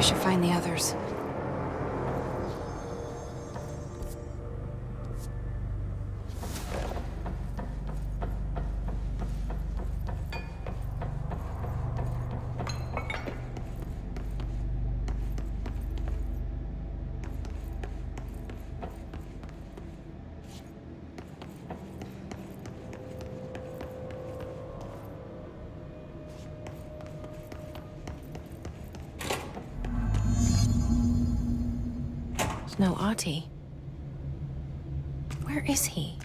should find the others. No Ahti. Where is he?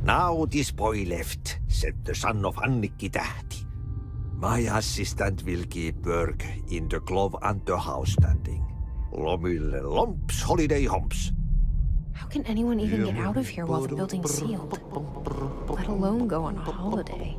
Now this boy left, said the son of Annikki Tähti. My assistant will keep work in the glove and the house standing. Lomille lomps, holiday humps. How can anyone even get out of here while the building's sealed? Let alone go on a holiday.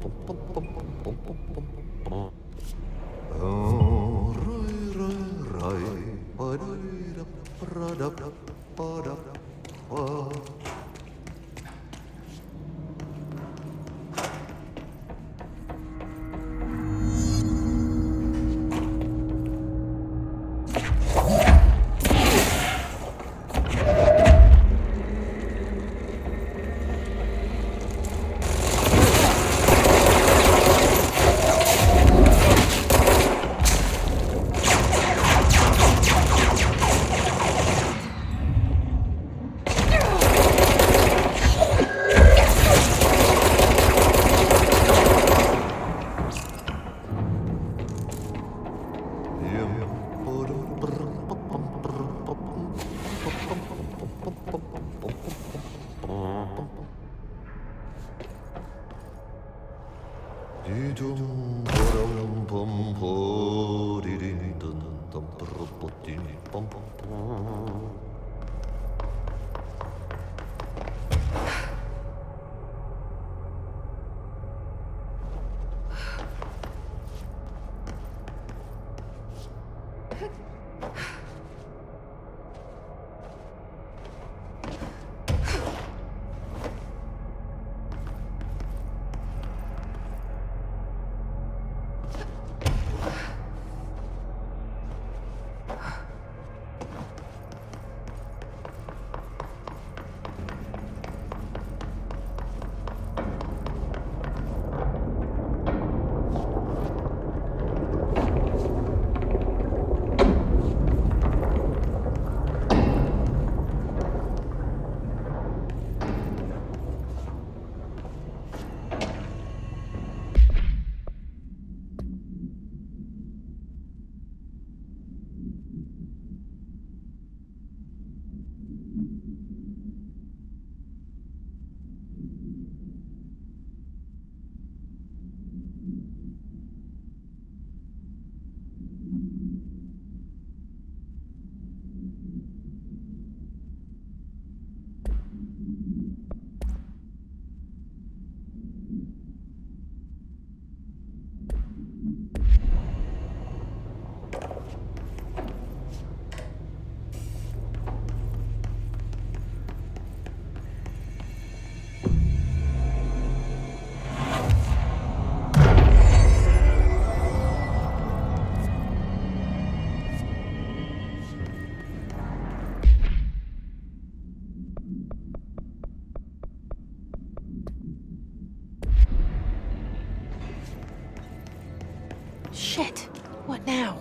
Shit. What now?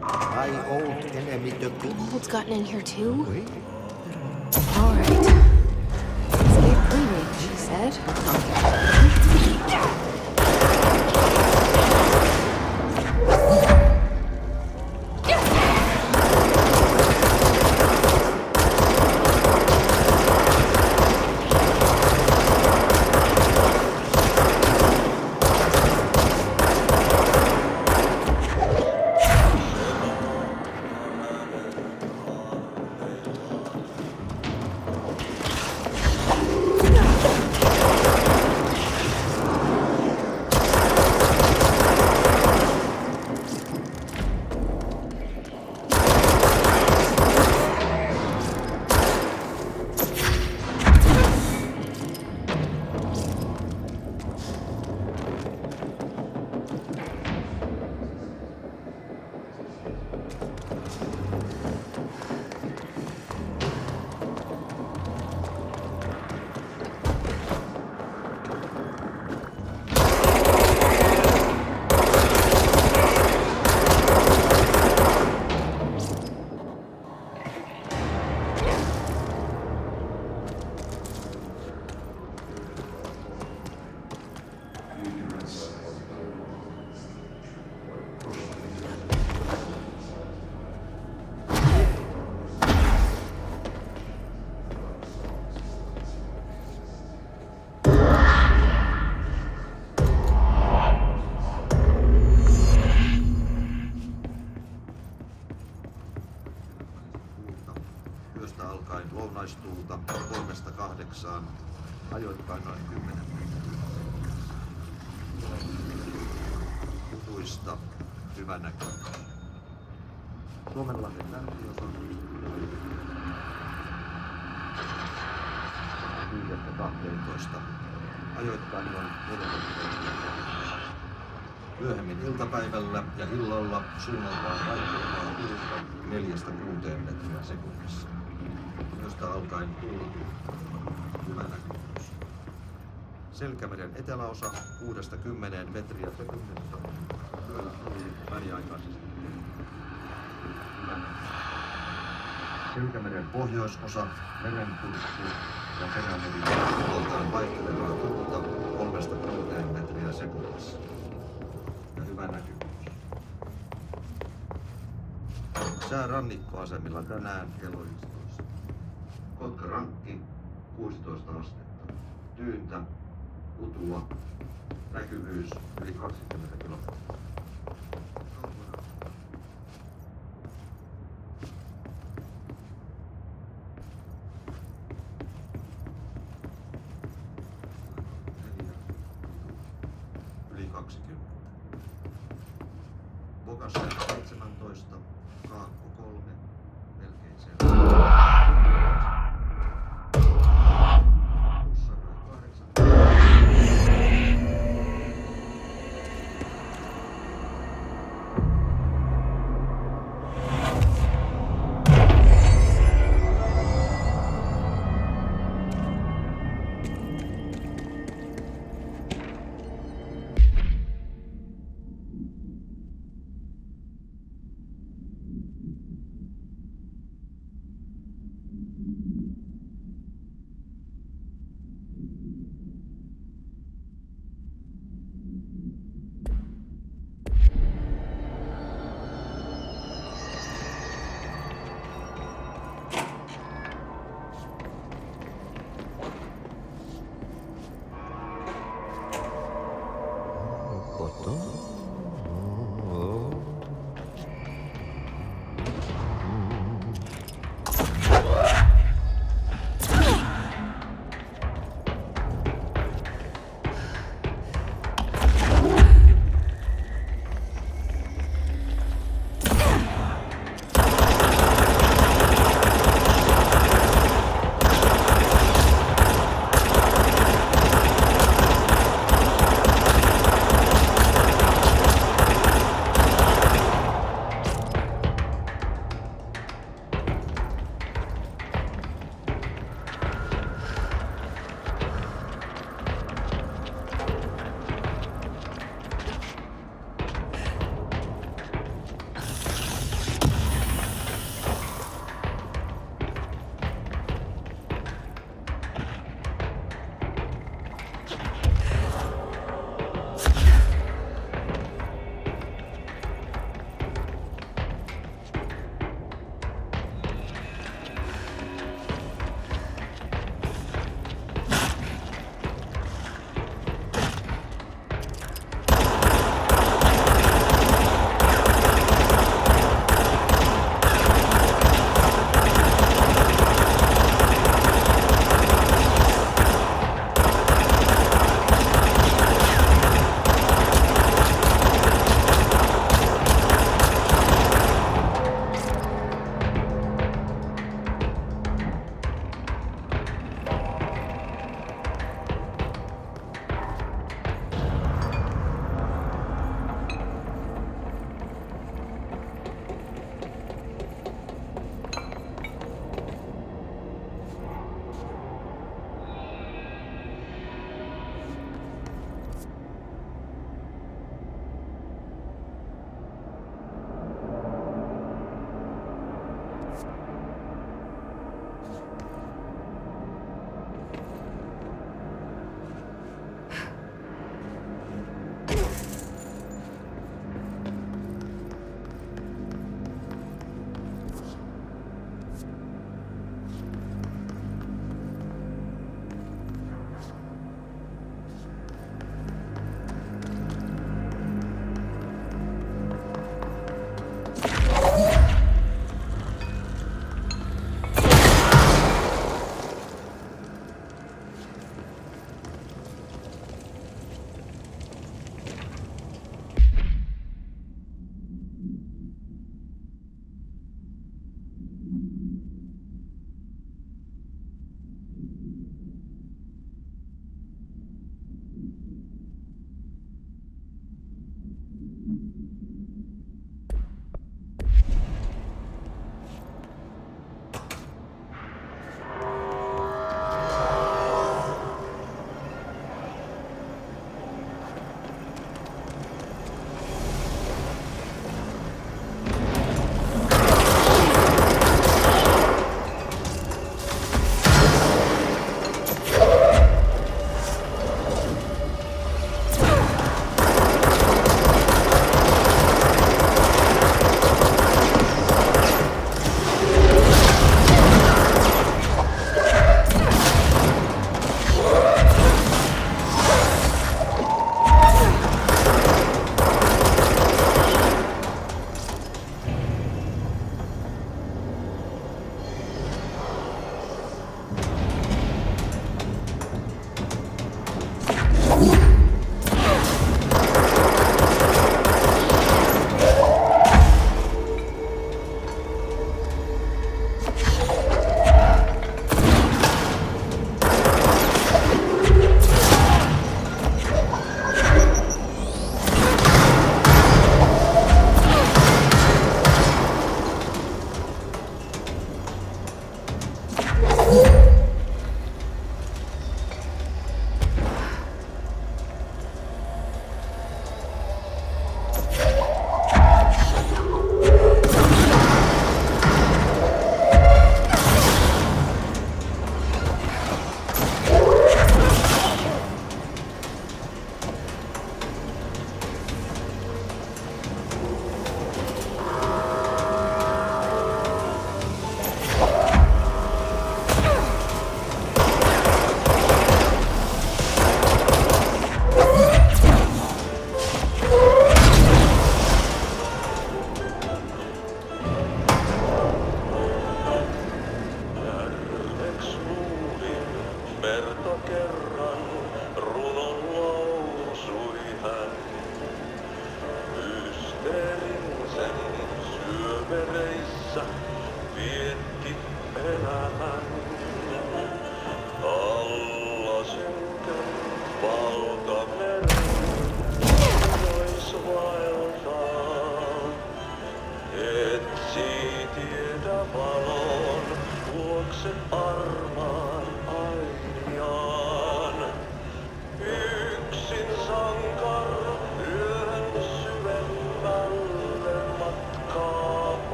My old enemy the Old's gotten in here too? Oui. Alright. Escape cleanly, she said. 17. Hyvä näkö. Suomenlahden lähtiosa. 5-12. Ajoittain noin 40. Myöhemmin iltapäivällä ja illalla suunnaltaan vaihtelevaa tuulta 4-6 metriä sekunnissa, josta alkaen tuuli hyvä näkyvyys. Selkämeren eteläosa 6-10 metriä sekunnissa, yöllä tuuli väliaikaisesti hyvä näkyvyys. Selkämeren pohjoisosa, merenkurkku ja perämeri suunnaltaan vaihtelevaa tuulta 3-6 metriä sekunnissa. Hyvä näkyvyys. Sää rannikkoasemilla tänään kello 11. Kotka rankki 16 astetta. Tyyntä, utua, näkyvyys yli 20 kilometriä. Yli 20. Bokassa 17, Kaakko 3, melkein selvä. Pussaroi 8.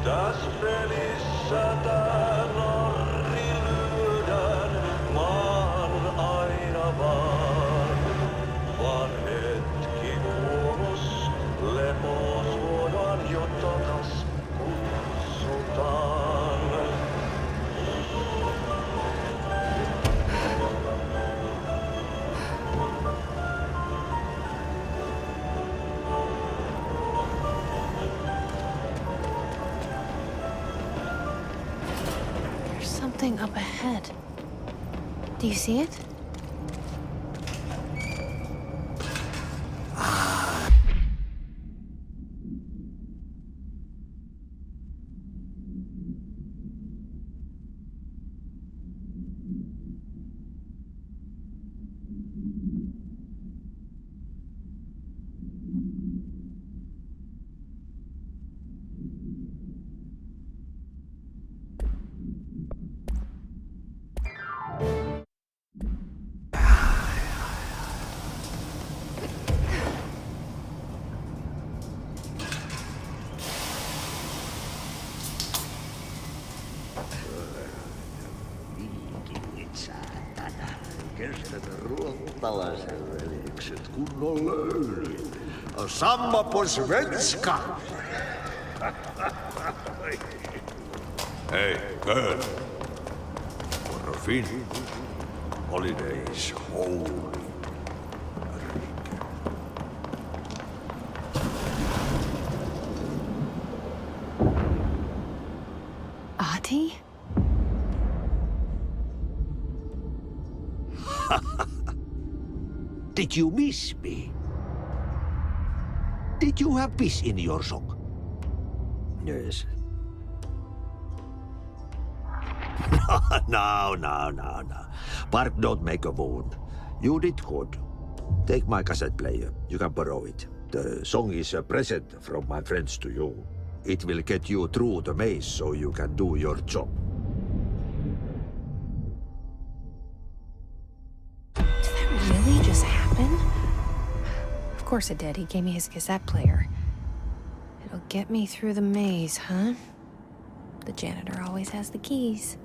Tässä pelissä tää norri lyödään, maan aina vaan hetki kuulus, lepos voidaan jo takas kutsutaan. There's something up ahead. Do you see it? Kestävä ruottalaisen veljekset kunnon löylyt. Samma på svenska! Hey, girl. For a fin. Holidays holy. Ahti? Did you miss me? Did you have peace in your song? Yes. No. Bark don't make a wound. You did good. Take my cassette player. You can borrow it. The song is a present from my friends to you. It will get you through the maze so you can do your job. Really just happen? Of course it did. He gave me his cassette player. It'll get me through the maze, huh? The janitor always has the keys.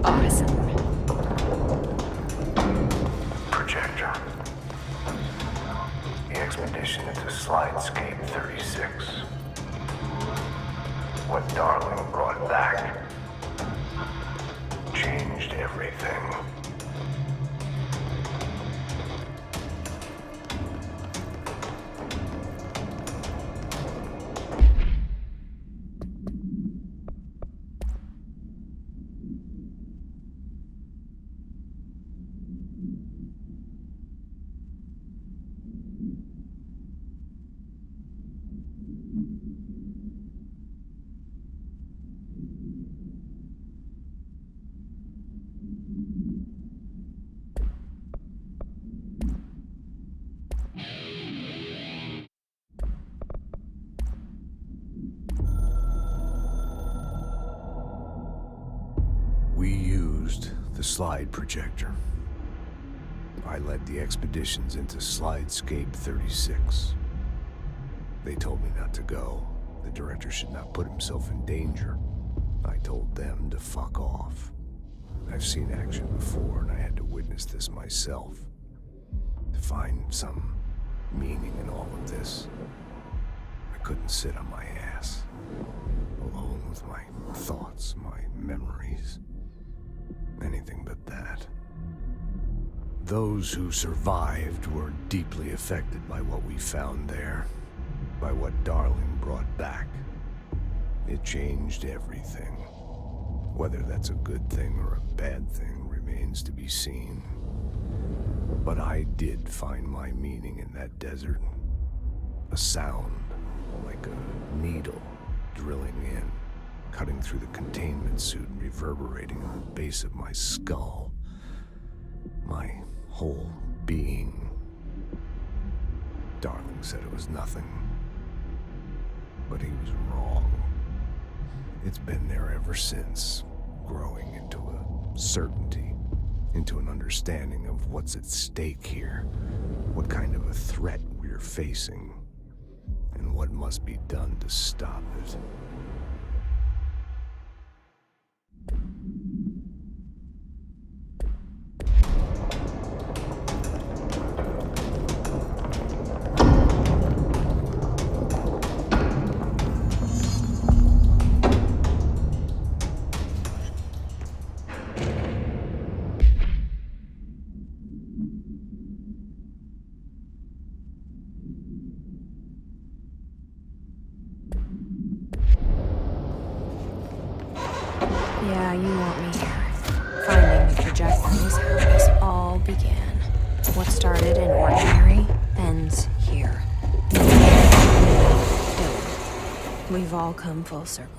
Awesome. Projector. The expedition into Slidescape 36. What Darling brought back changed everything. We used the slide projector. I led the expeditions into Slidescape 36. They told me not to go. The director should not put himself in danger. I told them to fuck off. I've seen action before, and I had to witness this myself. To find some meaning in all of this, I couldn't sit on my ass, alone with my thoughts, my memories. Anything but that. Those who survived were deeply affected by what we found there, by what Darling brought back. It changed everything. Whether that's a good thing or a bad thing remains to be seen. But I did find my meaning in that desert. A sound, like a needle drilling in, cutting through the containment suit and reverberating on the base of my skull. My whole being. Darling said it was nothing. But he was wrong. It's been there ever since, growing into a certainty, into an understanding of what's at stake here, what kind of a threat we're facing, and what must be done to stop it. Yeah, you want me here. Finding the projector is how this all began. What started in ordinary ends here. Bölüm. We've all come full circle.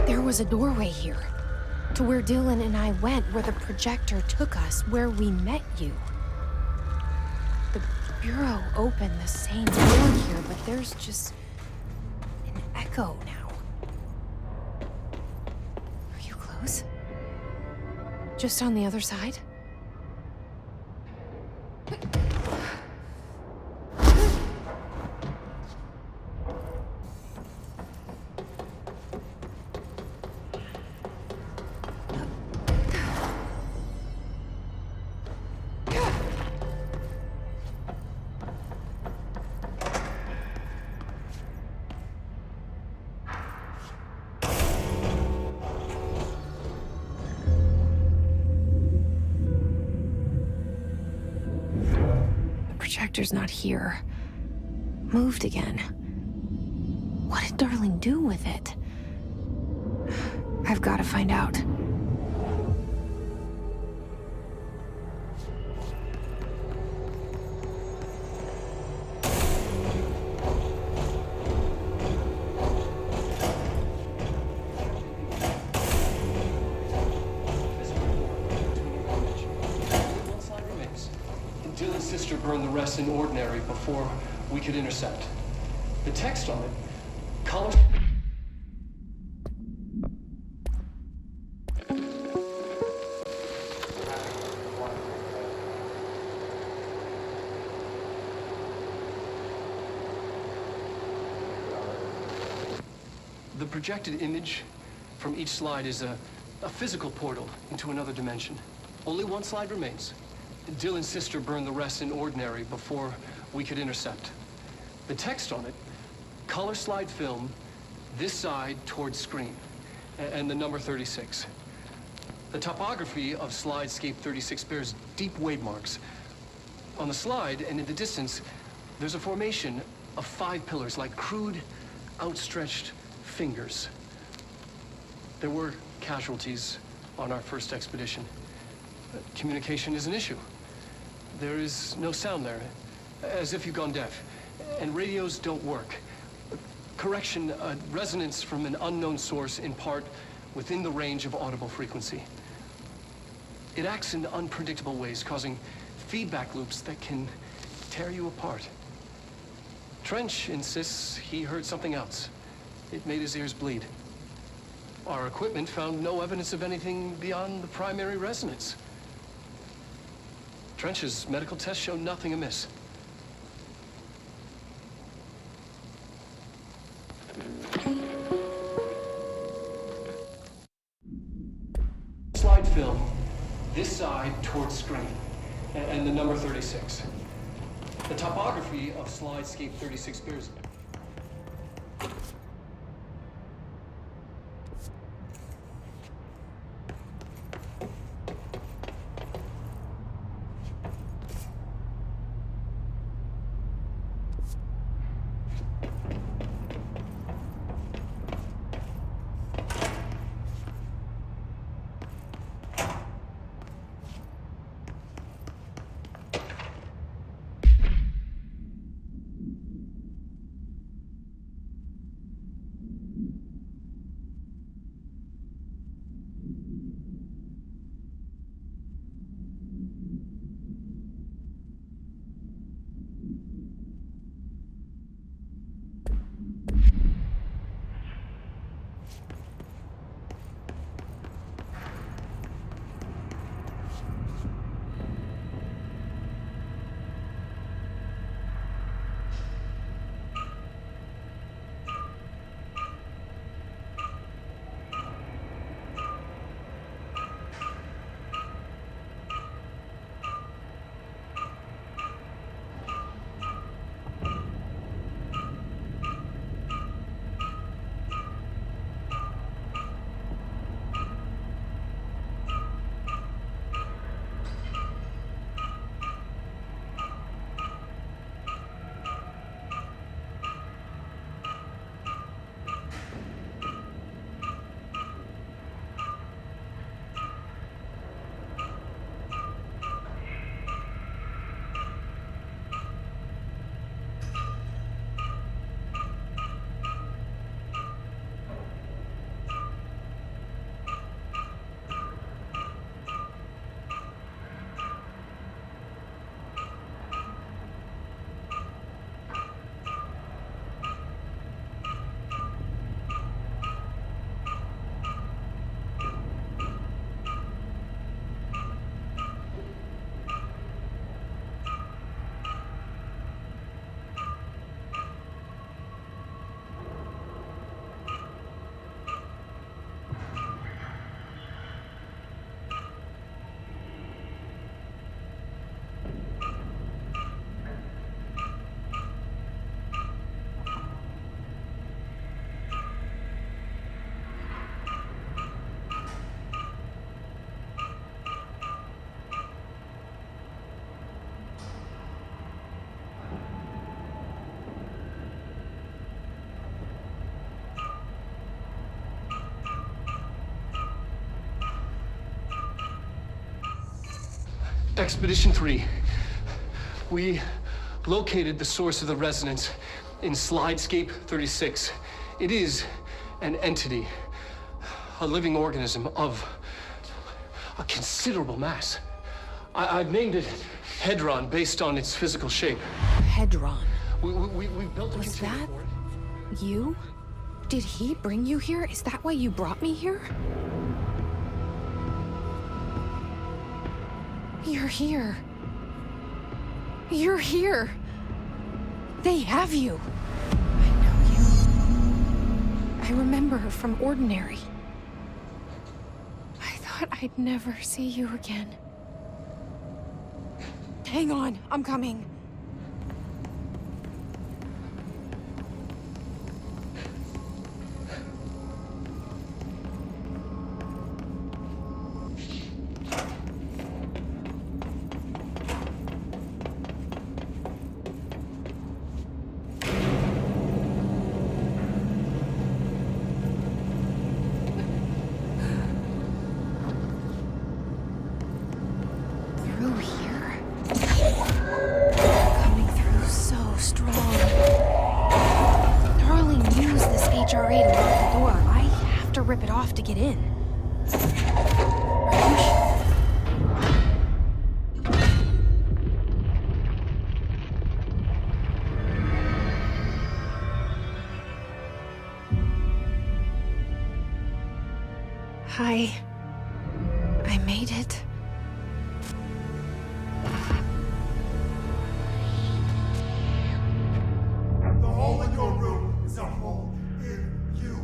There was a doorway here, to where Dylan and I went, where the projector took us, where we met you. The Bureau opened the same door here, but there's just an echo now. Are you close? Just on the other side? projector's not here. Moved again. What did Darling do with it? I've got to find out. Dylan's sister burned the rest in ordinary before we could intercept. The text on it, color... The projected image from each slide is a physical portal into another dimension. Only one slide remains. Dylan's sister burned the rest in ordinary before we could intercept. The text on it, color slide film, this side towards screen, and the number 36. The topography of slidescape 36 bears deep wave marks. On the slide and in the distance, there's a formation of 5 pillars like crude, outstretched fingers. There were casualties on our first expedition. Communication is an issue. There is no sound there, as if you've gone deaf. And radios don't work. Correction, resonance from an unknown source, in part within the range of audible frequency. It acts in unpredictable ways, causing feedback loops that can tear you apart. Trench insists he heard something else. It made his ears bleed. Our equipment found no evidence of anything beyond the primary resonance. Trench's medical tests show nothing amiss. Slide film, this side towards screen, and the number 36. The topography of slidescape 36 bears... Expedition 3. We located the source of the resonance in Slidescape 36. It is an entity, a living organism of a considerable mass. I've named it Hedron based on its physical shape. Hedron. We built a Was container that for it. you? Did he bring you here? Is that why you brought me here? You're here. You're here. They have you. I know you. I remember from Ordinary. I thought I'd never see you again. Hang on, I'm coming. Through here? Coming through so strong. Darling used this HRA to lock the door. I have to rip it off to get in. Are you sure? Hi. I made it. The hole in your room is a hole in you.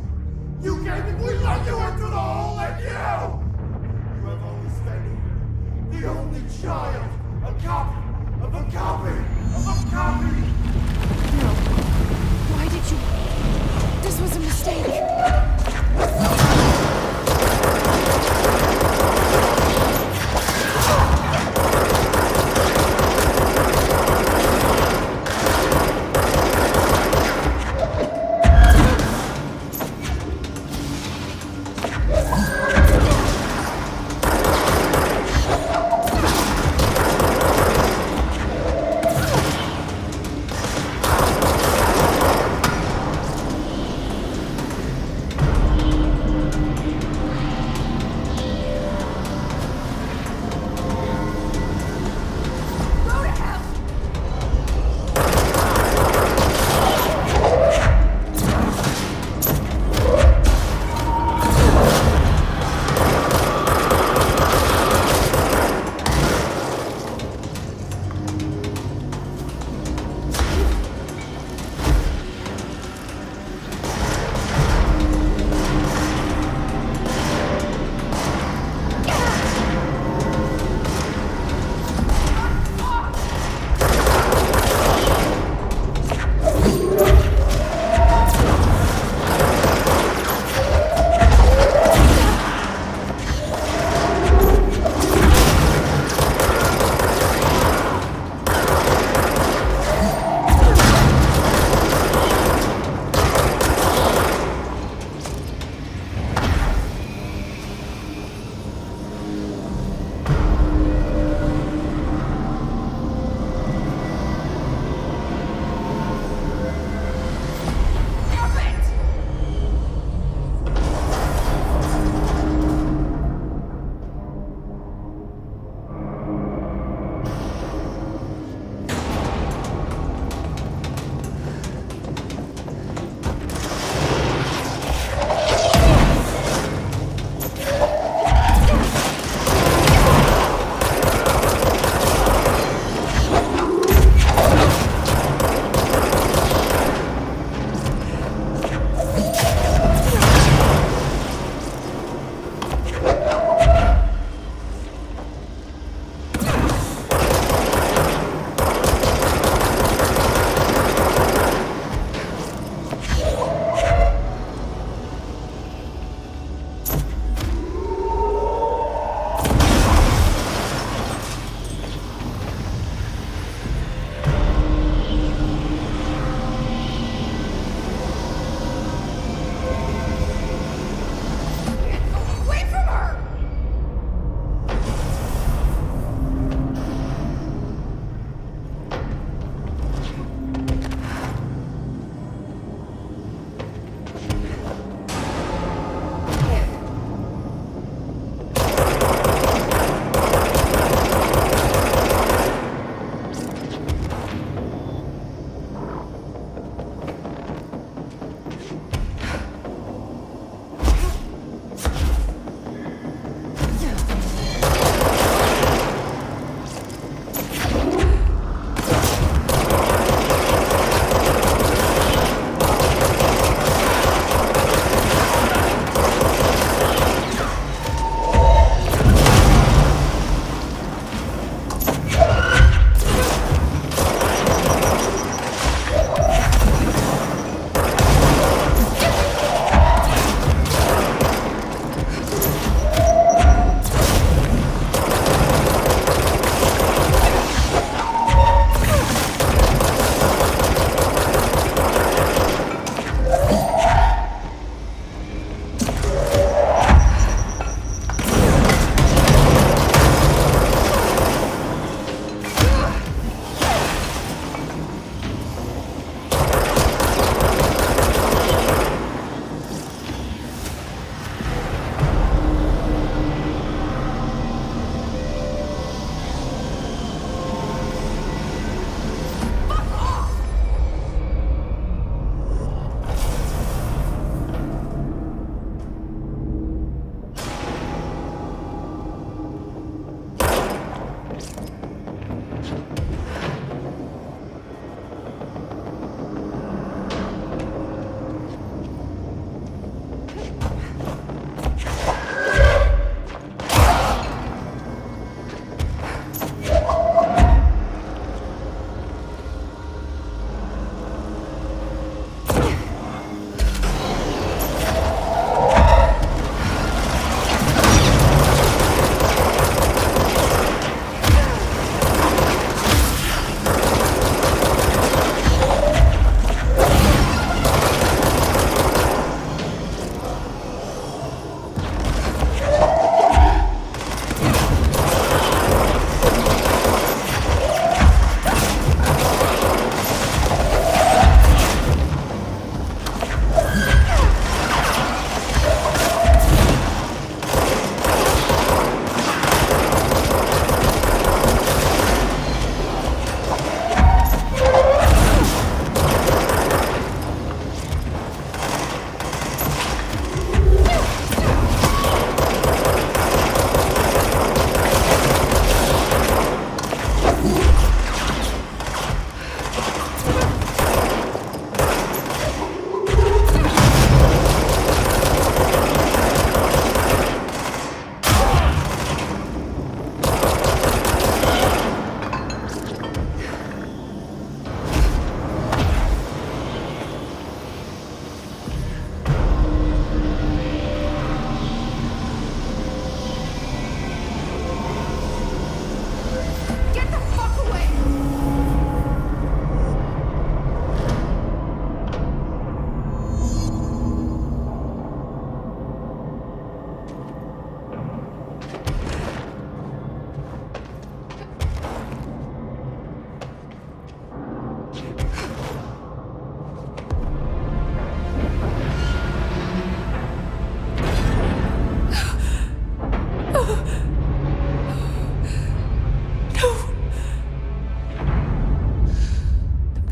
You came and we let you into the hole in you! You have only spent here, the only child, a copy of a copy of a copy! No. Why did you... This was a mistake.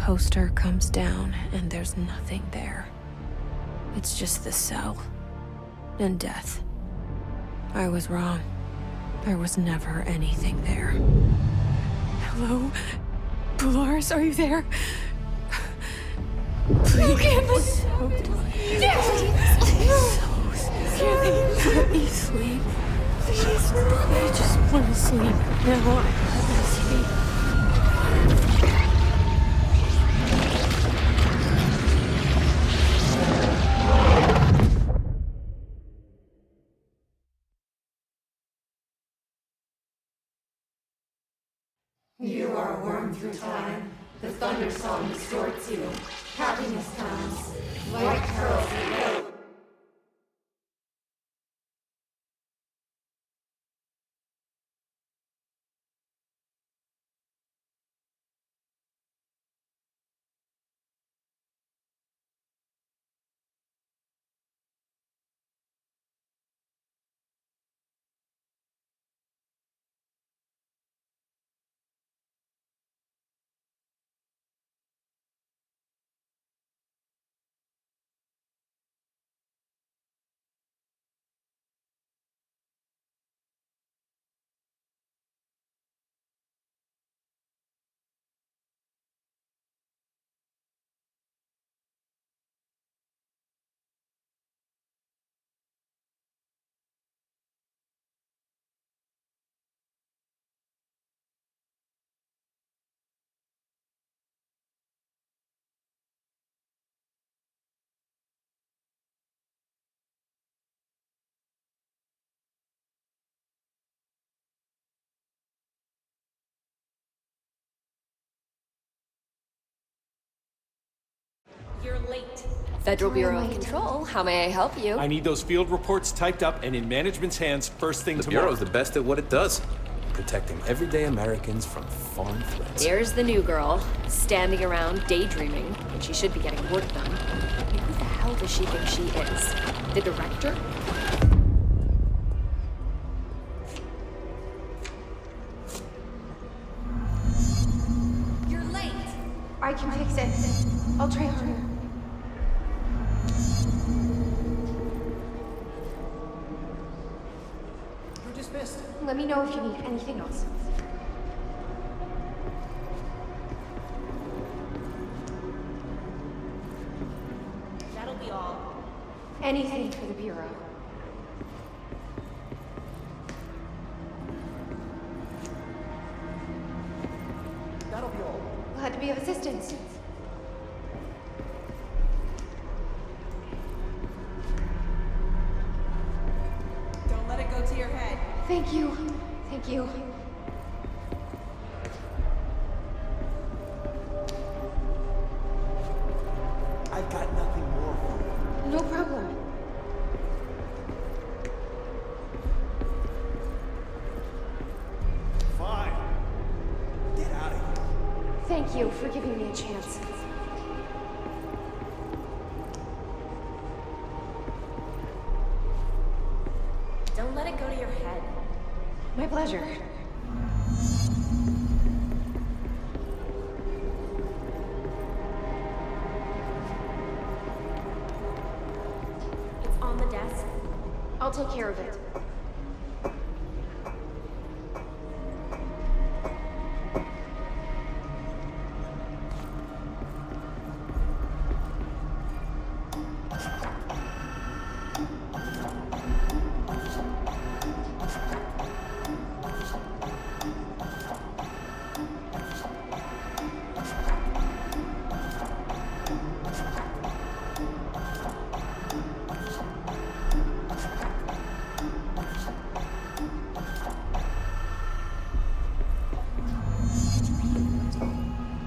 poster comes down and there's nothing there. It's just the cell. And death. I was wrong. There was never anything there. Hello? Polaris, are you there? Please. Please. Let me sleep. Please. I just want to sleep. Now I want to sleep. You are a worm through time. The thunder song distorts you. Happiness comes. White pearls reveal. You're late. Federal Bureau of Control, how may I help you? I need those field reports typed up and in management's hands first thing The tomorrow. Bureau's the best at what it does. Protecting everyday Americans from foreign threats. Here's the new girl, standing around daydreaming, and she should be getting work done. I mean, who the hell does she think she is? The director? You're late. I can fix it. I'll try harder. You're dismissed. Let me know if you need anything else. That'll be all. Anything for the Bureau. That'll be all. Glad to be of assistance. Don't let it go to your head. Thank you. Thank you. I've got nothing more for you. No problem. Fine. Get out of here. Thank you for giving me a chance. Don't let it go to your head. My pleasure. It's on the desk. I'll take care of it.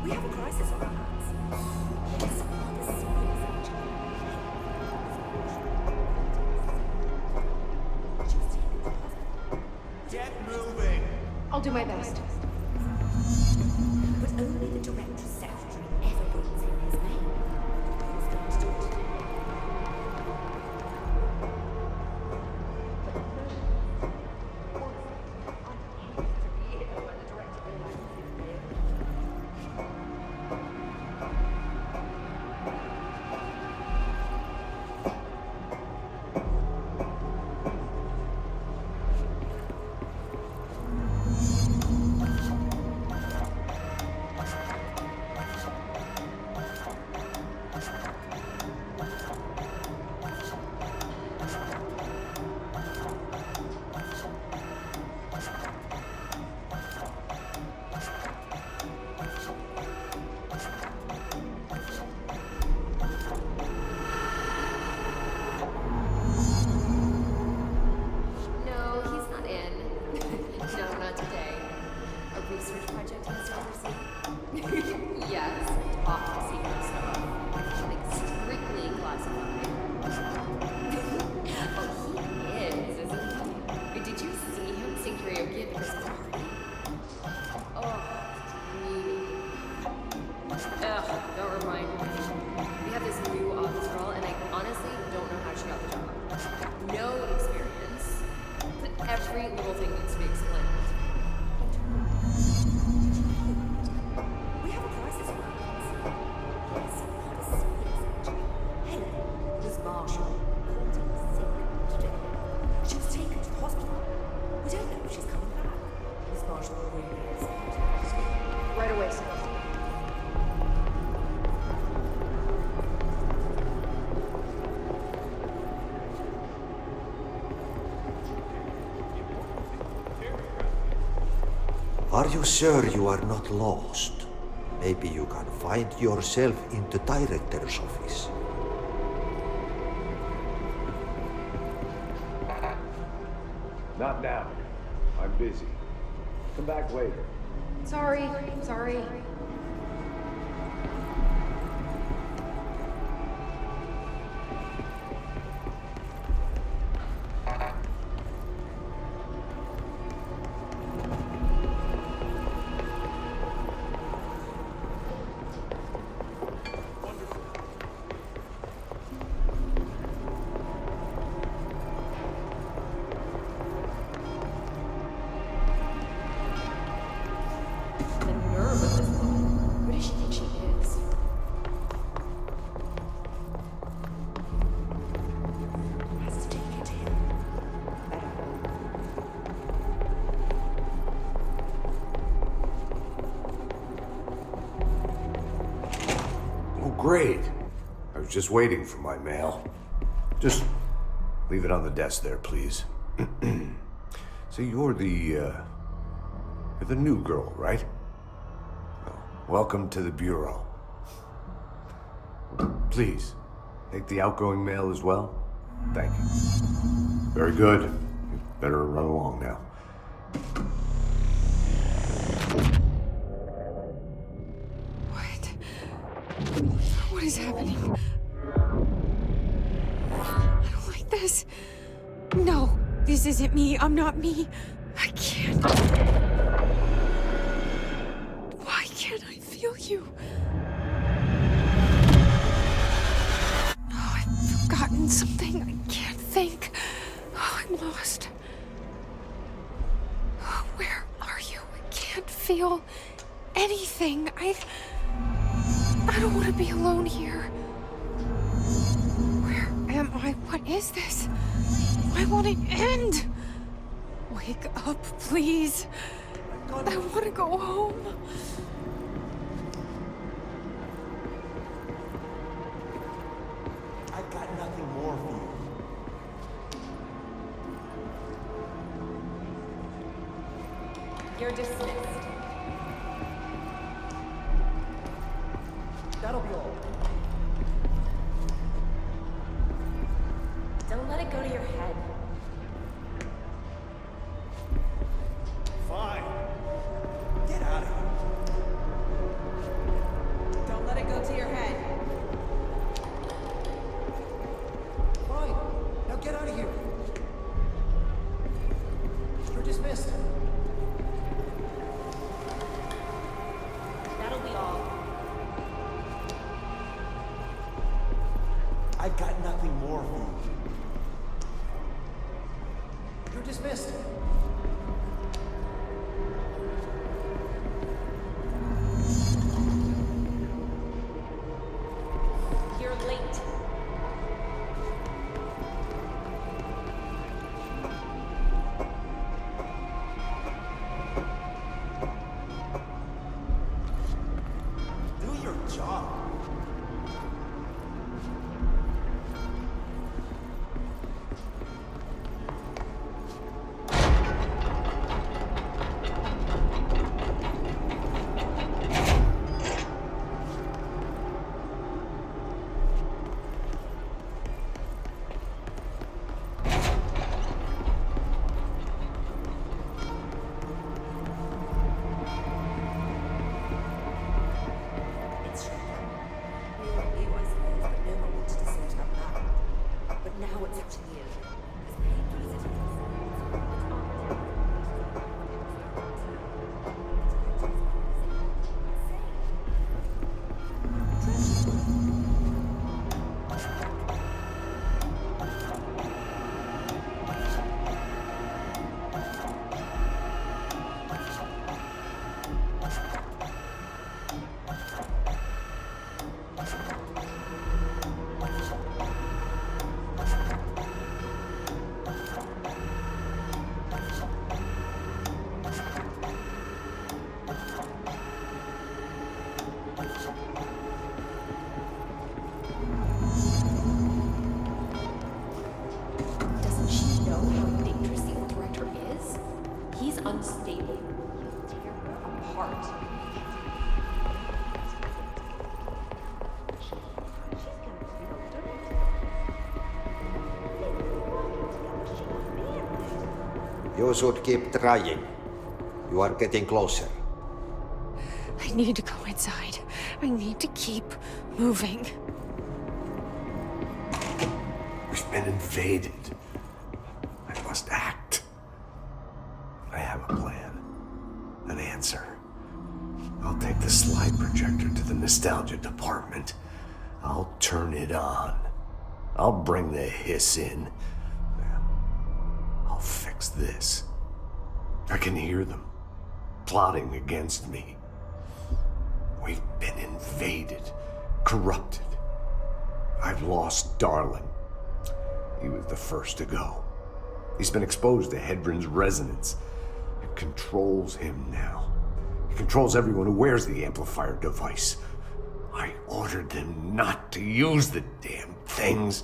We have a crisis on our hands. It's rather serious, actually. Get moving. I'll do my best. But only the director's secretary ever brings in his name. Who's going to do it? research project he has to oversee? Yes, top secret stuff. Like strictly classified. Oh, he is, isn't he? Wait, did you see him sing karaoke at the Christmas party? Oh, needy. Ugh, don't remind me. We have this new office girl, and I honestly don't know how she got the job. No experience. But every little thing needs to be explained. We have a crisis in our hands. Yes, what a serious. Helen, Miss Marshall, called in sick today. She was taken to the hospital. We don't know if she's coming back. Miss Marshall really is. Right away, sir. Are you sure you are not lost? Maybe you can find yourself in the director's office. Not now. I'm busy. Come back later. Sorry. The nerve of this woman. Who does she think she is? Has to take it to him. Oh, great. I was just waiting for my mail. Just leave it on the desk there, please. So you're the new girl, right? Well, welcome to the Bureau. Please, take the outgoing mail as well. Thank you. Very good. You better run along now. What is happening? I don't like this. No, this isn't me. I'm not me. I can't. Why can't I feel you? Oh, I've forgotten something. I can't think. Oh, I'm lost. Oh, where are you? I can't feel anything. I don't want to be alone here. Where am I? What is this? Why won't it end? Wake up, please. I want to go home. I've got nothing more for you. You're dismissed. That'll be all. Don't let it go to your head. Fine. Get out of here. Don't let it go to your head. Fine. Now get out of here. You're dismissed. That'll be all. I've got nothing more for you. You're dismissed. You're late. Do your job. You should keep trying. You are getting closer. I need to go inside. I need to keep moving. We've been invaded. I must act. I have a plan. An answer. I'll take the slide projector to the nostalgia department. I'll turn it on. I'll bring the hiss in. I'll fix this. I can hear them plotting against me. We've been invaded, corrupted. I've lost Darling. He was the first to go. He's been exposed to Hedron's resonance. It controls him now. It controls everyone who wears the amplifier device. I ordered them not to use the damn things.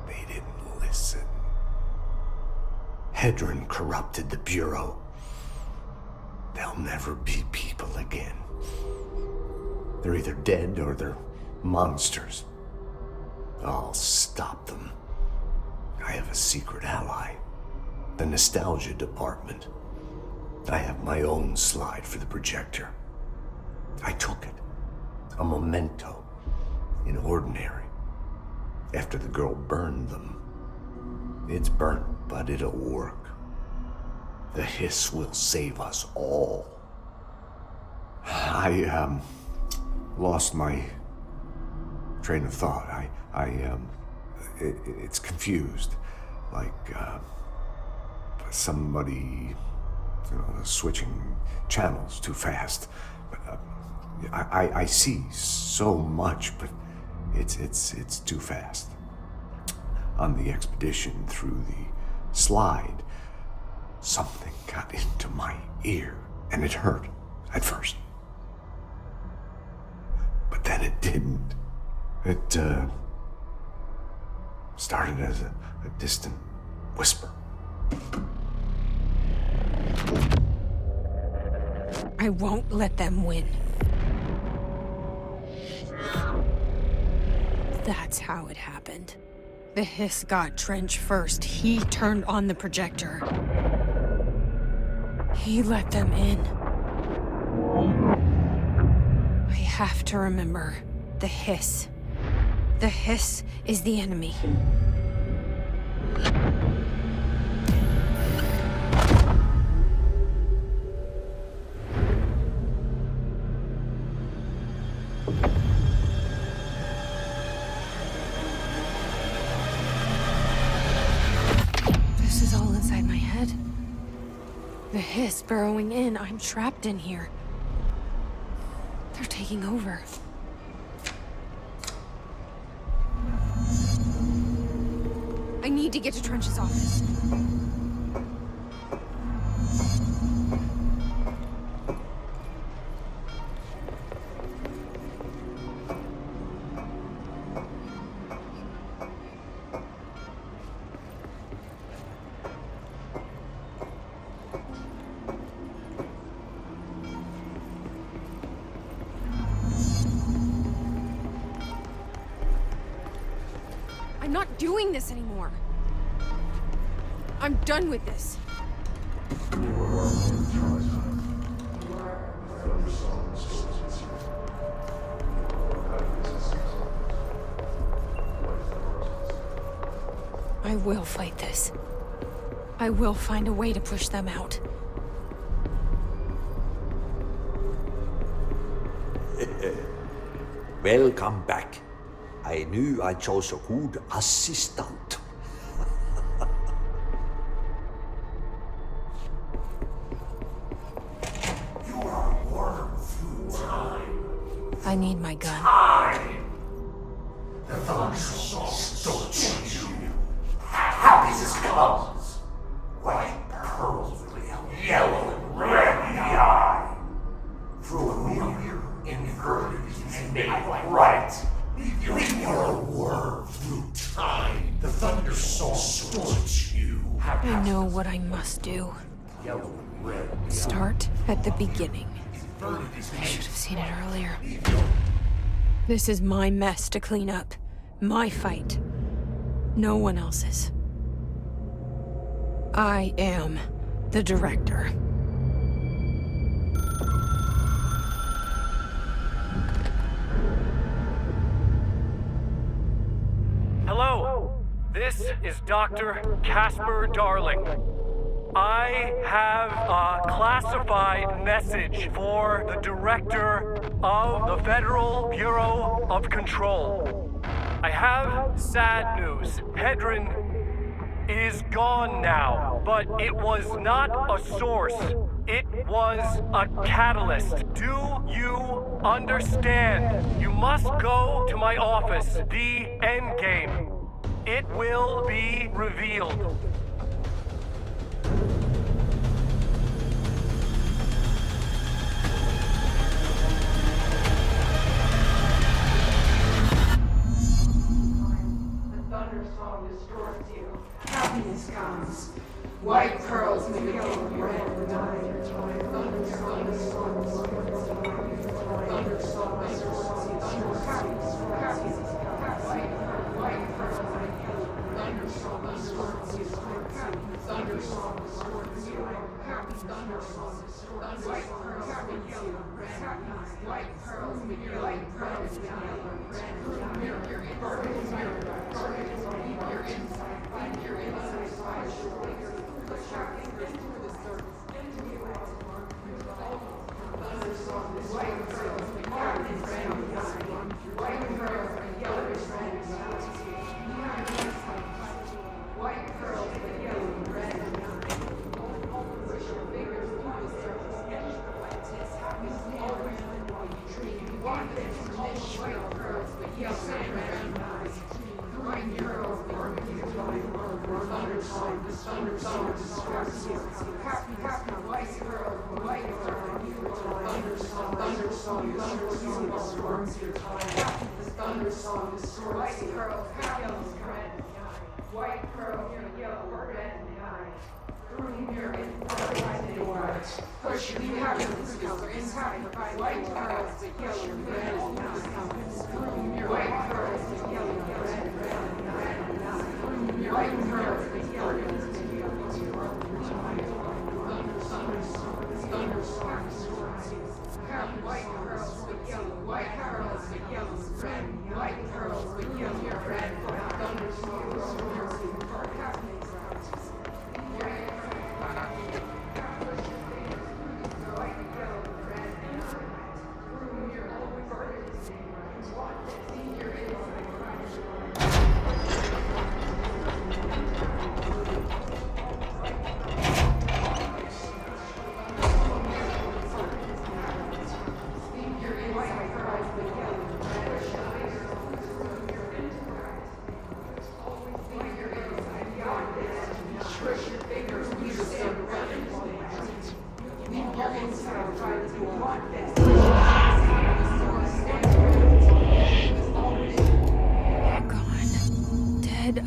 They didn't listen. Hedron corrupted the Bureau. They'll never be people again. They're either dead or they're monsters. I'll stop them. I have a secret ally. The nostalgia department. I have my own slide for the projector. I took it. A memento. In ordinary. After the girl burned them. It's burnt, but it'll work. The hiss will save us all. I lost my train of thought. It's confused. Like, somebody, switching channels too fast. I see so much, but it's too fast. On the expedition through the slide, something got into my ear, and it hurt at first. But then it didn't. It started as a distant whisper. I won't let them win. That's how it happened. The hiss got Trench first. He turned on the projector. He let them in. I have to remember the hiss. The hiss is the enemy. This is all inside my head. The hiss burrowing in. I'm trapped in here. They're taking over. I need to get to Trench's office. I'm not doing this anymore. I'm done with this. I will fight this. I will find a way to push them out. Welcome back. I knew I chose a good assistant. You are a worm through time. I need my gun. Time! The thunder stole you. How does this come? White pearls with yellow and red in the eye. Through a mirror inverted and made right. You're a worm through time. The thunder stole you. I know what I must do. Start at the beginning. I should have seen it earlier. This is my mess to clean up. My fight. No one else's. I am the director. Hello, this is Dr. Casper Darling. I have a classified message for the director of the Federal Bureau of Control. I have sad news. Hedron is gone now, but it was not a source. It was a catalyst. Do you understand? You must go to my office, the Endgame. It will be revealed. Happiness comes. White pearls may become red and diamond.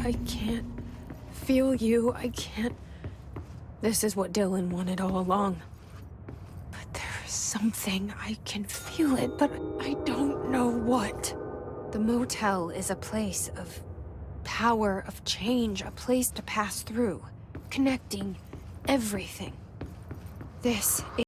I can't feel you. I can't... This is what Dylan wanted all along. But there's something. I can feel it, but I don't know what. The motel is a place of power, of change, a place to pass through, connecting everything. This is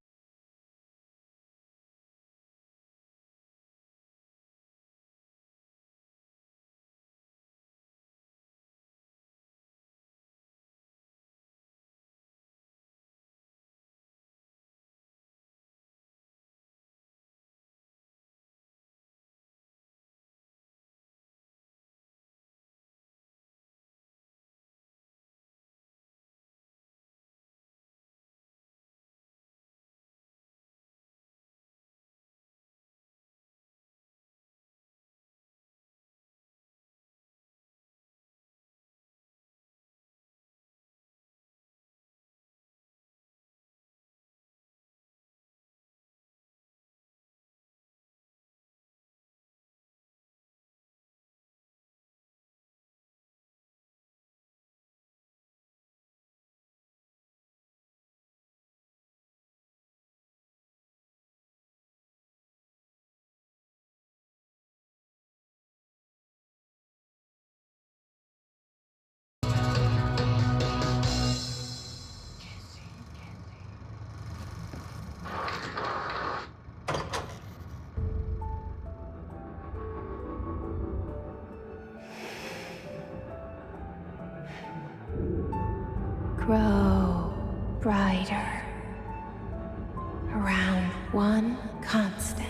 around one constant.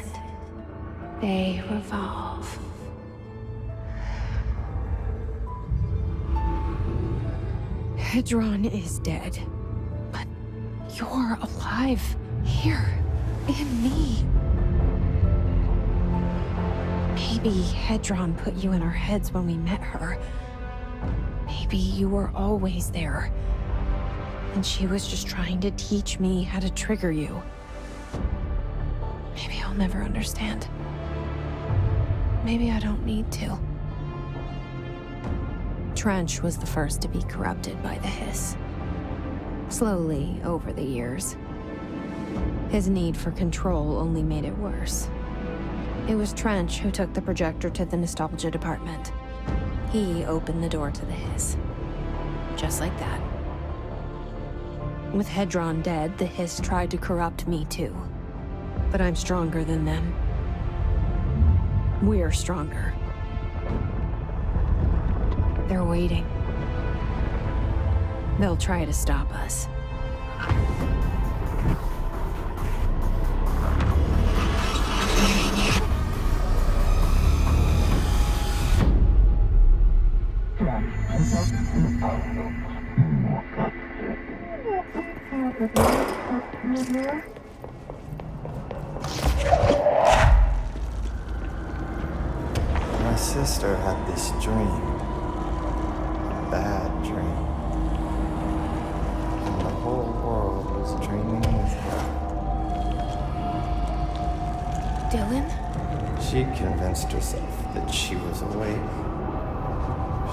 They revolve. Hedron is dead, but you're alive here in me. Maybe Hedron put you in our heads when we met her. Maybe you were always there, and she was just trying to teach me how to trigger you. Maybe I'll never understand. Maybe I don't need to. Trench was the first to be corrupted by the hiss. Slowly, over the years. His need for control only made it worse. It was Trench who took the projector to the nostalgia department. He opened the door to the hiss. Just like that. With Hedron dead, the hiss tried to corrupt me too. But I'm stronger than them. We're stronger. They're waiting. They'll try to stop us. My sister had this dream. A bad dream. And the whole world was dreaming with her. Dylan? She convinced herself that she was awake.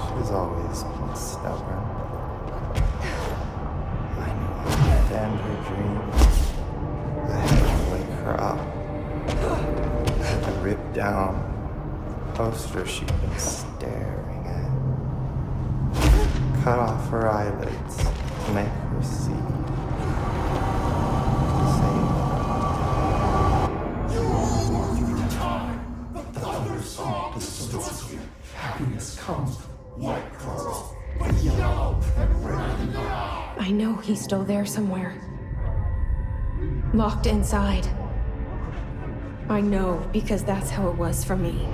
She's always been stubborn. I knew I had to end her dream. I had to wake her up. I had to rip down the poster she'd been staring at. Cut off her eyelids to make her see. To save her. You all want through time. The thunder song distorts you. Happiness comes white girls, but yellow and red in the eye. I know he's still there somewhere. Locked inside. I know, because that's how it was for me.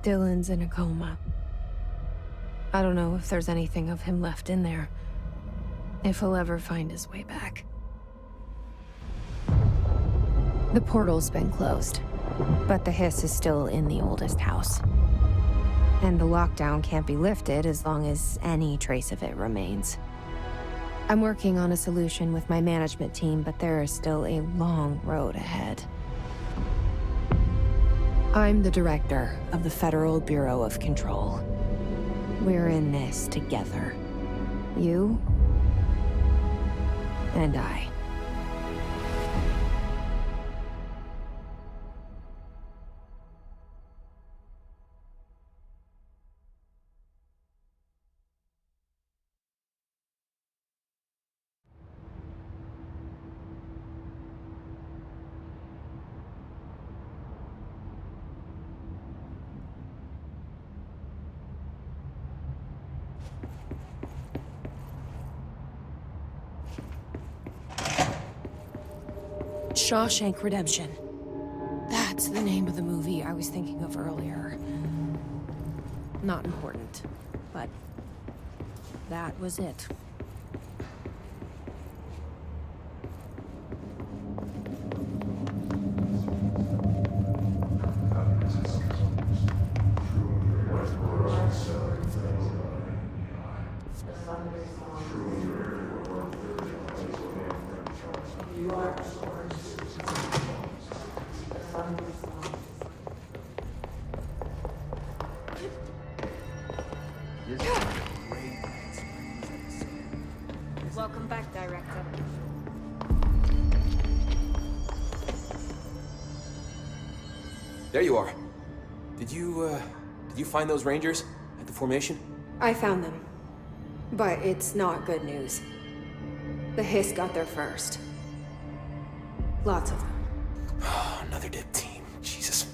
Dylan's in a coma. I don't know if there's anything of him left in there. If he'll ever find his way back. The portal's been closed, but the hiss is still in the oldest house. And the lockdown can't be lifted as long as any trace of it remains. I'm working on a solution with my management team, but there is still a long road ahead. I'm the director of the Federal Bureau of Control. We're in this together. You and I. Shawshank Redemption. That's the name of the movie I was thinking of earlier. Not important, but that was it. Welcome back, Director. There you are. Did you find those Rangers at the formation? I found them. But it's not good news. The Hiss got there first. Lots of them. Another dead team. Jesus.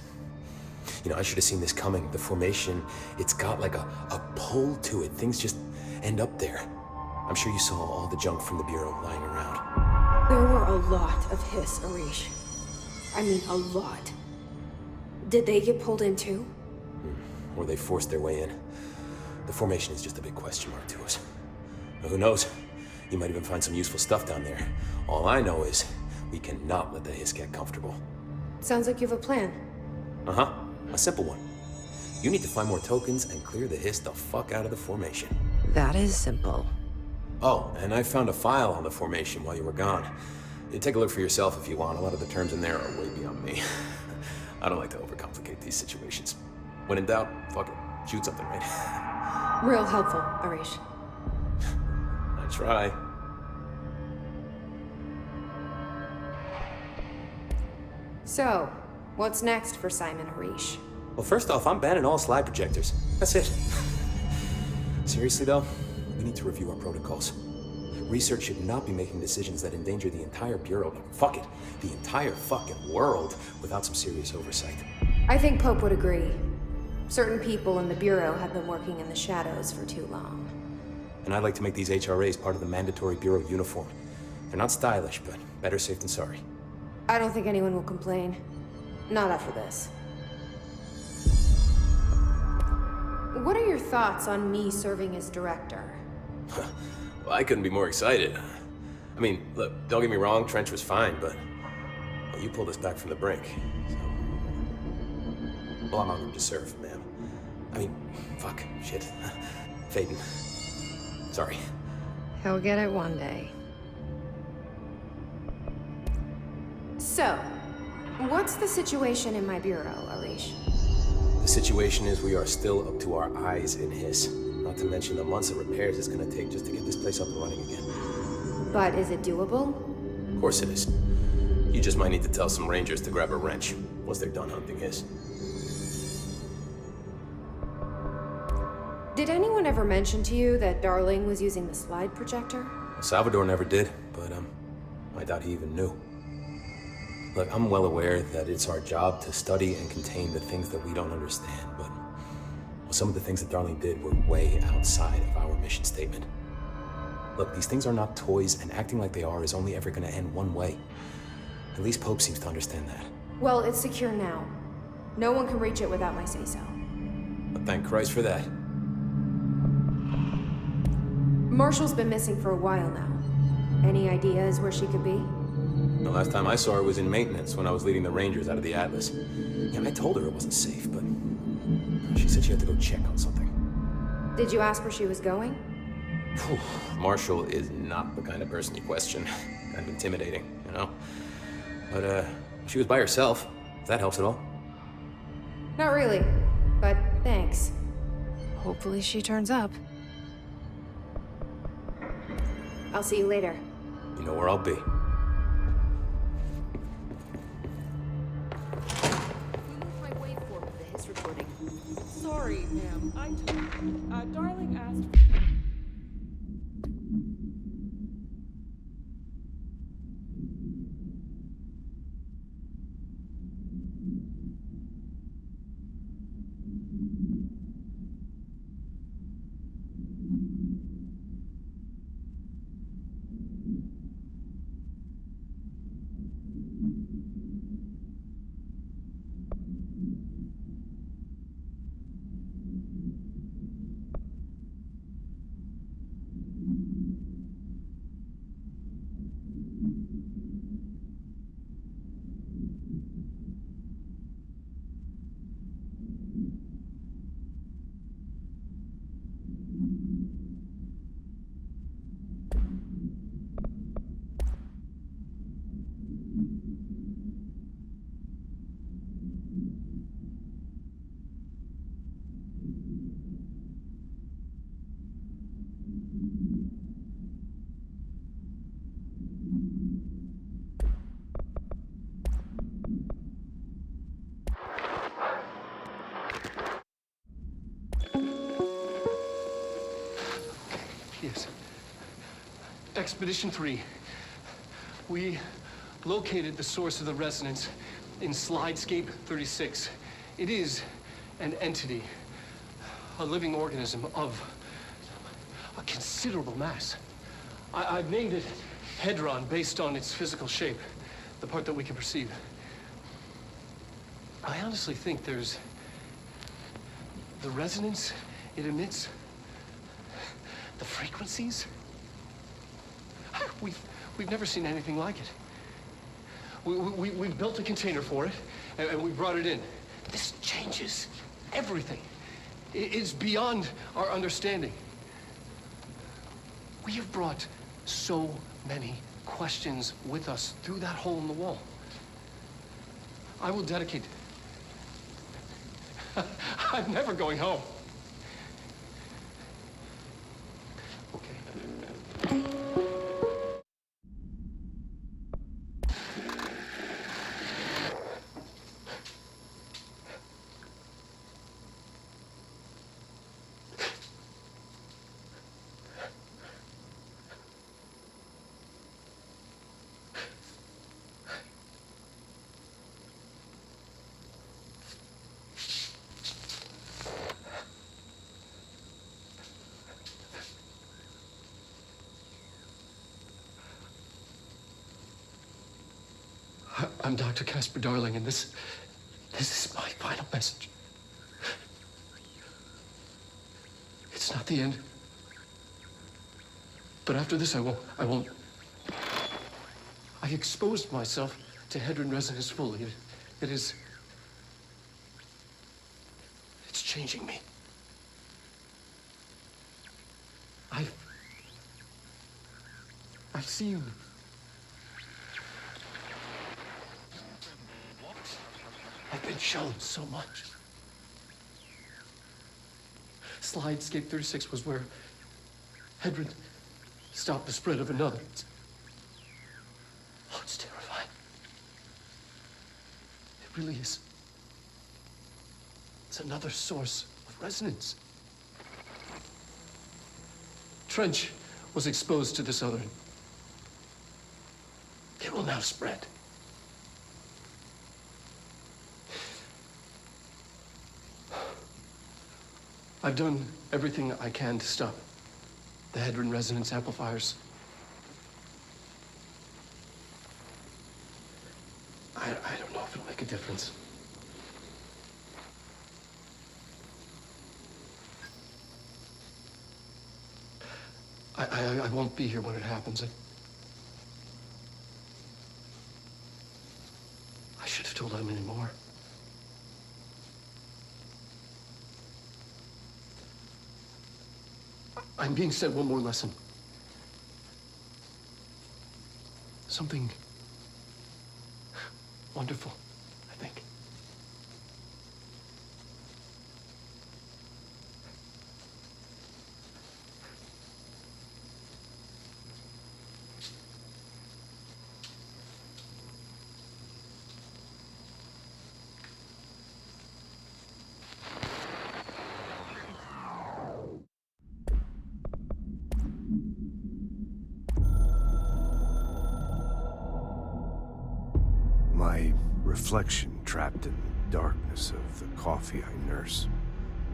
You know, I should have seen this coming. The formation, it's got like a pull to it. Things just end up there. I'm sure you saw all the junk from the Bureau lying around. There were a lot of Hiss, Arish. I mean, a lot. Did they get pulled in too? Or they forced their way in. The formation is just a big question mark to us. Well, who knows? You might even find some useful stuff down there. All I know is we cannot let the Hiss get comfortable. Sounds like you have a plan. Uh-huh. A simple one. You need to find more tokens and clear the Hiss the fuck out of the formation. That is simple. Oh, and I found a file on the formation while you were gone. You take a look for yourself if you want. A lot of the terms in there are way beyond me. I don't like to overcomplicate these situations. When in doubt, fuck it. Shoot something, right? Real helpful, Arish. I try. So, what's next for Simon Arish? Well, first off, I'm banning all slide projectors. That's it. Seriously, though, we need to review our protocols. Research should not be making decisions that endanger the entire Bureau, fuck it, the entire fucking world, without some serious oversight. I think Pope would agree. Certain people in the Bureau have been working in the shadows for too long. And I'd like to make these HRAs part of the mandatory Bureau uniform. They're not stylish, but better safe than sorry. I don't think anyone will complain. Not after this. What are your thoughts on me serving as director? Well, I couldn't be more excited. I mean, look, don't get me wrong, Trench was fine, but well, you pulled us back from the brink, so... Well, I'm honored to serve, ma'am. I mean, fuck, shit. Faden. Sorry. He'll get it one day. So, what's the situation in my bureau, Arish? The situation is we are still up to our eyes in Hiss. Not to mention the months of repairs it's gonna take just to get this place up and running again. But is it doable? Of course it is. You just might need to tell some Rangers to grab a wrench once they're done hunting Hiss. Did anyone ever mention to you that Darling was using the slide projector? Salvador never did, but I doubt he even knew. Look, I'm well aware that it's our job to study and contain the things that we don't understand, but well, some of the things that Darling did were way outside of our mission statement. Look, these things are not toys, and acting like they are is only ever gonna end one way. At least Pope seems to understand that. Well, it's secure now. No one can reach it without my say-so. But thank Christ for that. Marshall's been missing for a while now. Any ideas where she could be? The last time I saw her was in maintenance when I was leading the Rangers out of the Atlas. Yeah, I told her it wasn't safe, but she said she had to go check on something. Did you ask where she was going? Whew. Marshall is not the kind of person you question. Kind of intimidating, you know? But, she was by herself, if that helps at all. Not really, but thanks. Hopefully she turns up. I'll see you later. You know where I'll be. Sorry, ma'am. Darling asked. Yes. Expedition 3. We located the source of the resonance in Slidescape 36. It is an entity, a living organism of a considerable mass. I've named it Hedron based on its physical shape, the part that we can perceive. I honestly think there's the resonance it emits, the frequencies. We've never seen anything like it. We built a container for it, and we brought it in. This changes everything. It's beyond our understanding. We have brought so many questions with us through that hole in the wall. I will dedicate... I'm never going home. I'm Dr. Casper Darling, and this is my final message. It's not the end. But after this, I won't. I've exposed myself to Hedron resonance fully. It's changing me. I've seen... I've been shown so much. Slidescape 36 was where Hedron stopped the spread of another. It's terrifying. It really is. It's another source of resonance. Trench was exposed to this other. It will now spread. I've done everything I can to stop the Hedron resonance amplifiers. I don't know if it'll make a difference. I won't be here when it happens. I should have told him anymore. I'm being sent one more lesson. Something wonderful, I think. My reflection trapped in the darkness of the coffee I nurse.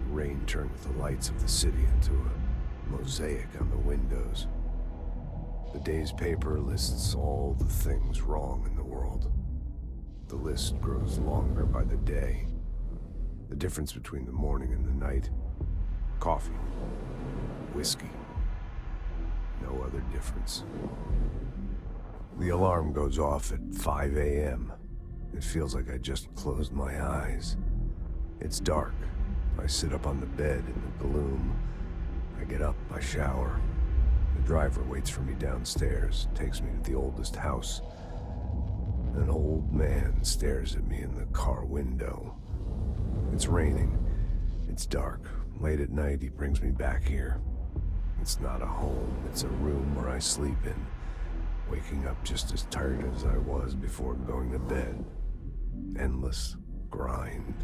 The rain turned the lights of the city into a mosaic on the windows. The day's paper lists all the things wrong in the world. The list grows longer by the day. The difference between the morning and the night. Coffee. Whiskey. No other difference. The alarm goes off at 5 a.m. It feels like I just closed my eyes. It's dark. I sit up on the bed in the gloom. I get up, I shower. The driver waits for me downstairs, takes me to the oldest house. An old man stares at me in the car window. It's raining. It's dark. Late at night, he brings me back here. It's not a home. It's a room where I sleep in. Waking up just as tired as I was before going to bed. Endless grind.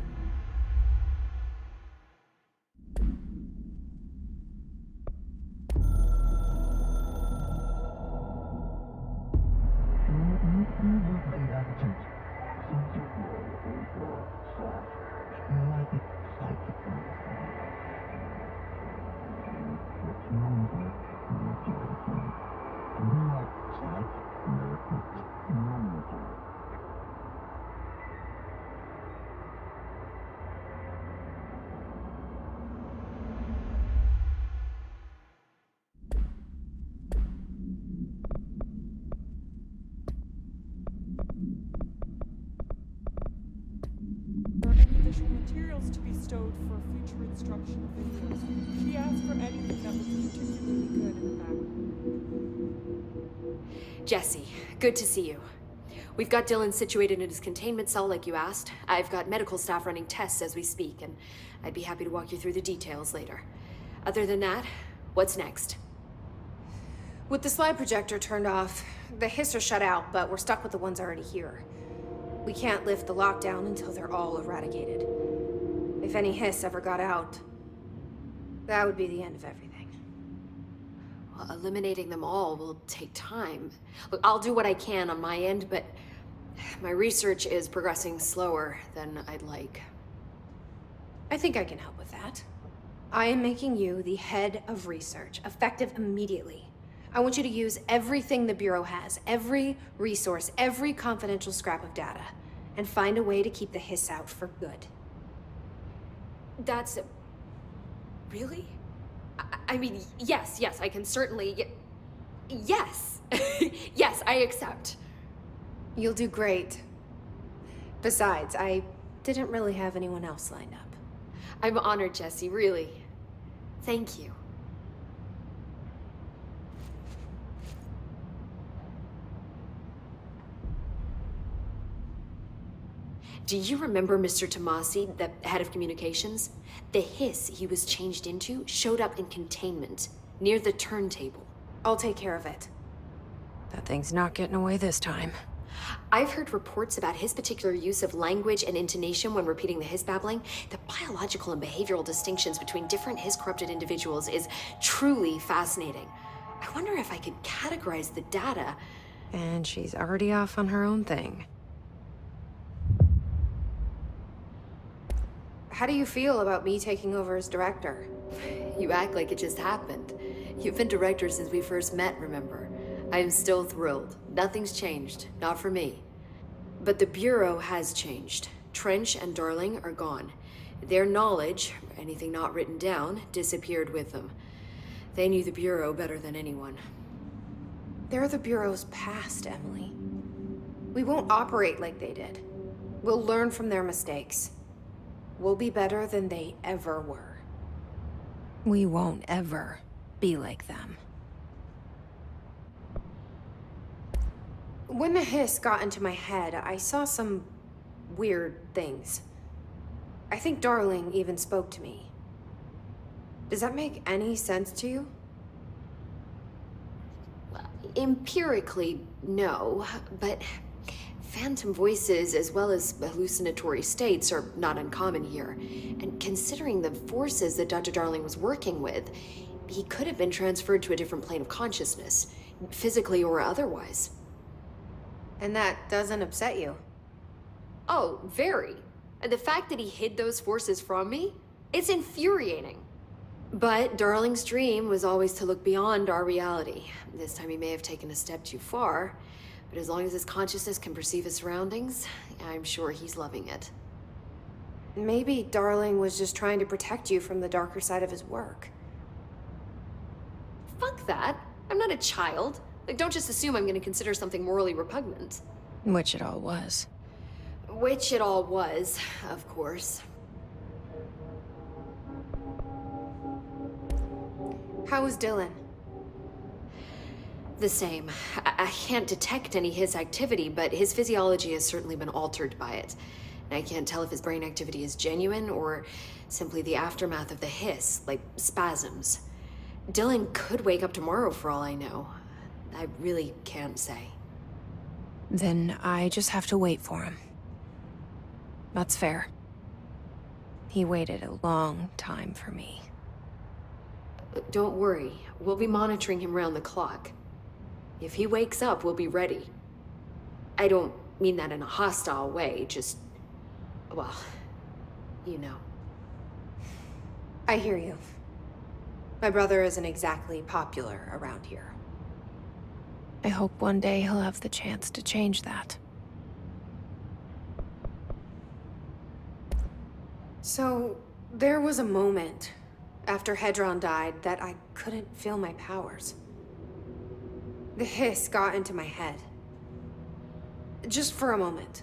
Visual materials to be stowed for future instructional videos. She asked for anything that was particularly good in the back. Jesse, good to see you. We've got Dylan situated in his containment cell like you asked. I've got medical staff running tests as we speak, and I'd be happy to walk you through the details later. Other than that, what's next? With the slide projector turned off, the hiss are shut out, but we're stuck with the ones already here. We can't lift the lockdown until they're all eradicated. If any hiss ever got out, that would be the end of everything. Well, eliminating them all will take time. Look, I'll do what I can on my end, but my research is progressing slower than I'd like. I think I can help with that. I am making you the head of research, effective immediately. I want you to use everything the Bureau has, every resource, every confidential scrap of data, and find a way to keep the hiss out for good. That's... really? I mean, yes, I can certainly... Yes! Yes, I accept. You'll do great. Besides, I didn't really have anyone else lined up. I'm honored, Jesse, really. Thank you. Do you remember Mr. Tomasi, the head of communications? The hiss he was changed into showed up in containment, near the turntable. I'll take care of it. That thing's not getting away this time. I've heard reports about his particular use of language and intonation when repeating the hiss babbling. The biological and behavioral distinctions between different hiss-corrupted individuals is truly fascinating. I wonder if I could categorize the data. And she's already off on her own thing. How do you feel about me taking over as director? You act like it just happened. You've been director since we first met, remember? I'm still thrilled. Nothing's changed. Not for me. But the Bureau has changed. Trench and Darling are gone. Their knowledge, anything not written down, disappeared with them. They knew the Bureau better than anyone. They're the Bureau's past, Emily. We won't operate like they did. We'll learn from their mistakes. We'll be better than they ever were. We won't ever be like them. When the hiss got into my head, I saw some weird things. I think Darling even spoke to me. Does that make any sense to you? Empirically, no, but phantom voices as well as hallucinatory states are not uncommon here. And considering the forces that Dr. Darling was working with, he could have been transferred to a different plane of consciousness, physically or otherwise. And that doesn't upset you? Oh, very. And the fact that he hid those forces from me, it's infuriating. But Darling's dream was always to look beyond our reality. This time he may have taken a step too far, but as long as his consciousness can perceive his surroundings, I'm sure he's loving it. Maybe Darling was just trying to protect you from the darker side of his work. Fuck that. I'm not a child. Like, don't just assume I'm gonna consider something morally repugnant. Which it all was. Which it all was, of course. How was Dylan? The same. I can't detect any his activity, but his physiology has certainly been altered by it. And I can't tell if his brain activity is genuine or simply the aftermath of the hiss, like spasms. Dylan could wake up tomorrow for all I know. I really can't say. Then I just have to wait for him. That's fair. He waited a long time for me. Don't worry. We'll be monitoring him round the clock. If he wakes up, we'll be ready. I don't mean that in a hostile way, just... well, you know. I hear you. My brother isn't exactly popular around here. I hope one day he'll have the chance to change that. So, there was a moment after Hedron died that I couldn't feel my powers. The hiss got into my head. Just for a moment.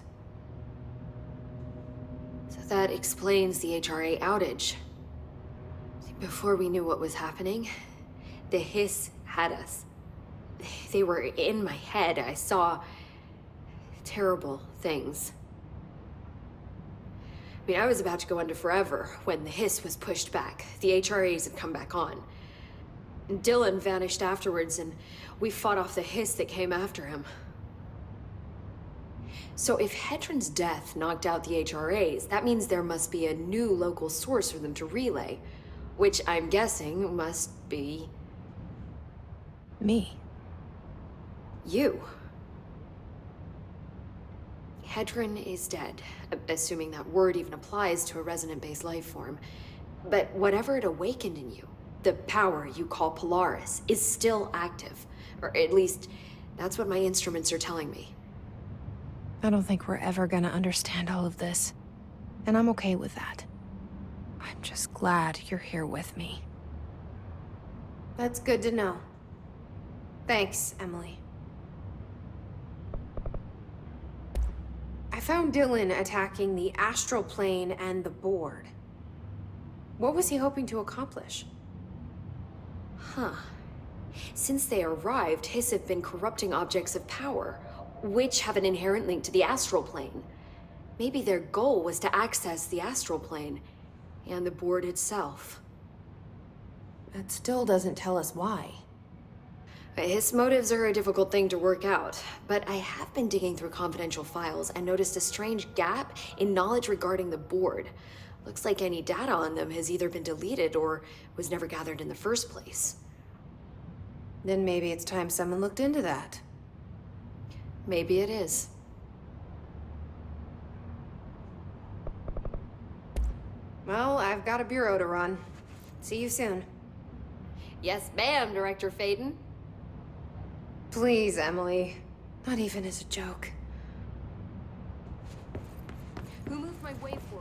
So that explains the HRA outage. Before we knew what was happening, the hiss had us. They were in my head. I saw terrible things. I mean, I was about to go under forever when the hiss was pushed back. The HRAs had come back on. Dylan vanished afterwards, and we fought off the hiss that came after him. So if Hedron's death knocked out the HRAs, that means there must be a new local source for them to relay, which I'm guessing must be... me. You. Hedron is dead, assuming that word even applies to a resonant-based life form. But whatever it awakened in you, the power you call Polaris, is still active. Or at least, that's what my instruments are telling me. I don't think we're ever gonna understand all of this. And I'm okay with that. I'm just glad you're here with me. That's good to know. Thanks, Emily. I found Dylan attacking the astral plane and the board. What was he hoping to accomplish? Huh. Since they arrived, Hiss have been corrupting objects of power, which have an inherent link to the astral plane. Maybe their goal was to access the astral plane and the board itself. That still doesn't tell us why. His motives are a difficult thing to work out, but I have been digging through confidential files and noticed a strange gap in knowledge regarding the board. Looks like any data on them has either been deleted or was never gathered in the first place. Then maybe it's time someone looked into that. Maybe it is. Well, I've got a bureau to run. See you soon. Yes, ma'am, Director Faden. Please, Emily. Not even as a joke. Who moved my waveform?